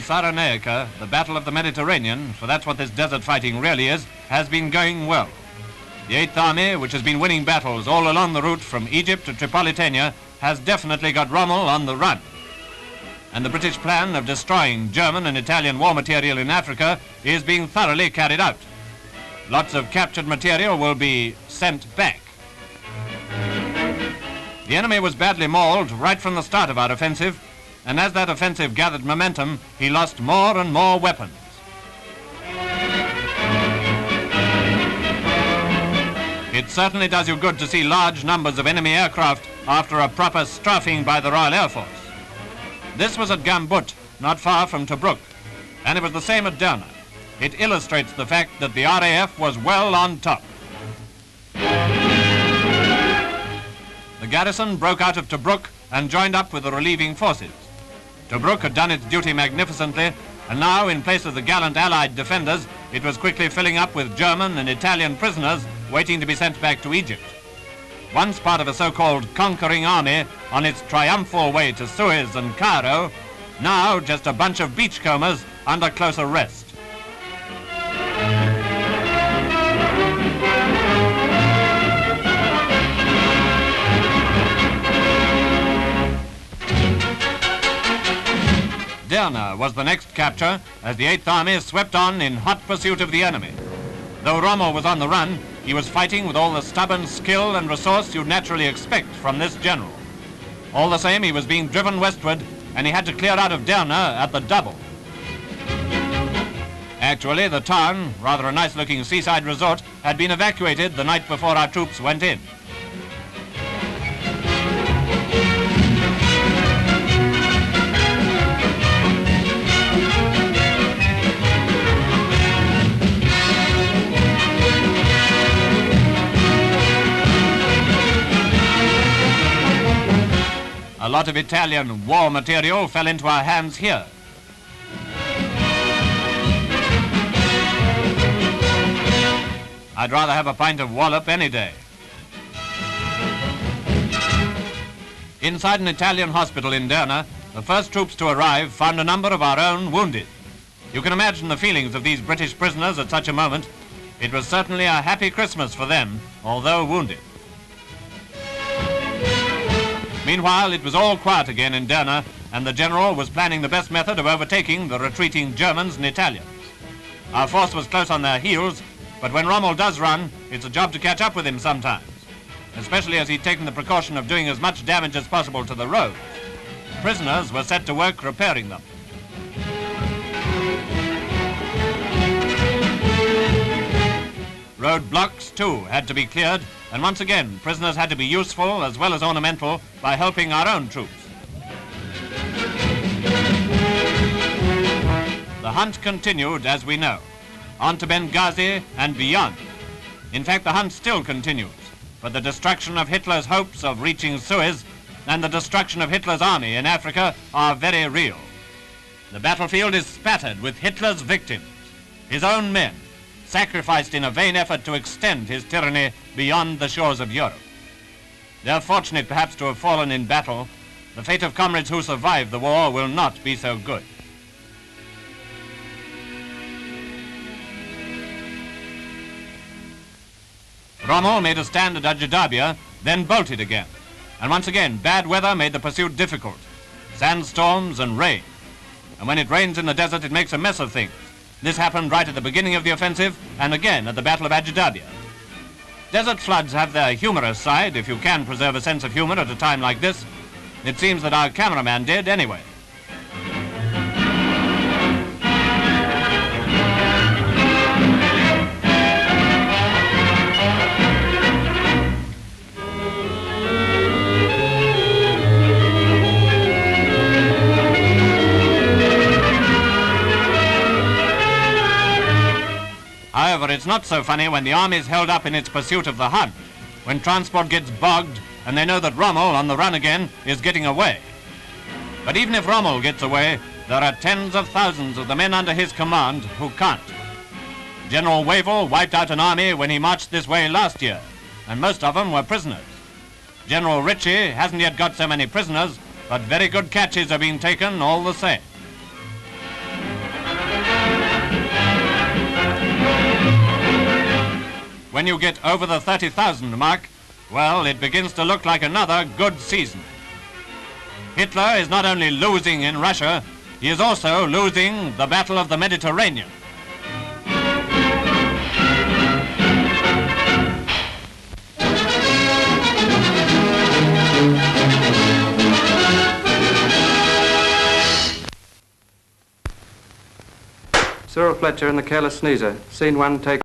Cyrenaica, the Battle of the Mediterranean, for that's what this desert fighting really is, has been going well. The 8th Army, which has been winning battles all along the route from Egypt to Tripolitania, has definitely got Rommel on the run. And the British plan of destroying German and Italian war material in Africa is being thoroughly carried out. Lots of captured material will be sent back. The enemy was badly mauled right from the start of our offensive, and as that offensive gathered momentum, he lost more and more weapons. It certainly does you good to see large numbers of enemy aircraft after a proper strafing by the Royal Air Force. This was at Gambut, not far from Tobruk, and it was the same at Derna. It illustrates the fact that the RAF was well on top. The garrison broke out of Tobruk and joined up with the relieving forces. Tobruk had done its duty magnificently, and now, in place of the gallant Allied defenders, it was quickly filling up with German and Italian prisoners waiting to be sent back to Egypt. Once part of a so-called conquering army on its triumphal way to Suez and Cairo, now just a bunch of beachcombers under close arrest. Derna was the next capture as the 8th Army swept on in hot pursuit of the enemy. Though Rommel was on the run, he was fighting with all the stubborn skill and resource you'd naturally expect from this general. All the same, he was being driven westward, and he had to clear out of Derna at the double. Actually, the town, rather a nice-looking seaside resort, had been evacuated the night before our troops went in. A lot of Italian war material fell into our hands here. I'd rather have a pint of wallop any day. Inside an Italian hospital in Derna, the first troops to arrive found a number of our own wounded. You can imagine the feelings of these British prisoners at such a moment. It was certainly a happy Christmas for them, although wounded. Meanwhile, it was all quiet again in Derna, and the general was planning the best method of overtaking the retreating Germans and Italians. Our force was close on their heels, but when Rommel does run, it's a job to catch up with him sometimes, especially as he'd taken the precaution of doing as much damage as possible to the roads. Prisoners were set to work repairing them. Roadblocks, too, had to be cleared, and once again, prisoners had to be useful as well as ornamental by helping our own troops. The hunt continued, as we know, on to Benghazi and beyond. In fact, the hunt still continues, but the destruction of Hitler's hopes of reaching Suez and the destruction of Hitler's army in Africa are very real. The battlefield is spattered with Hitler's victims, his own men, sacrificed in a vain effort to extend his tyranny beyond the shores of Europe. They're fortunate perhaps to have fallen in battle. The fate of comrades who survived the war will not be so good. Rommel made a stand at Ajdabiya, then bolted again. And once again, bad weather made the pursuit difficult. Sandstorms and rain. And when it rains in the desert, it makes a mess of things. This happened right at the beginning of the offensive, and again at the Battle of Ajdabiya. Desert floods have their humorous side, if you can preserve a sense of humor at a time like this. It seems that our cameraman did anyway. However, it's not so funny when the army's held up in its pursuit of the Hun, when transport gets bogged and they know that Rommel, on the run again, is getting away. But even if Rommel gets away, there are tens of thousands of the men under his command who can't. General Wavell wiped out an army when he marched this way last year, and most of them were prisoners. General Ritchie hasn't yet got so many prisoners, but very good catches are being taken all the same. when you get over the 30,000 mark, well, it begins to look like another good season. Hitler is not only losing in Russia, he is also losing the Battle of the Mediterranean. Cyril Fletcher and the Careless Sneezer. Scene 1, take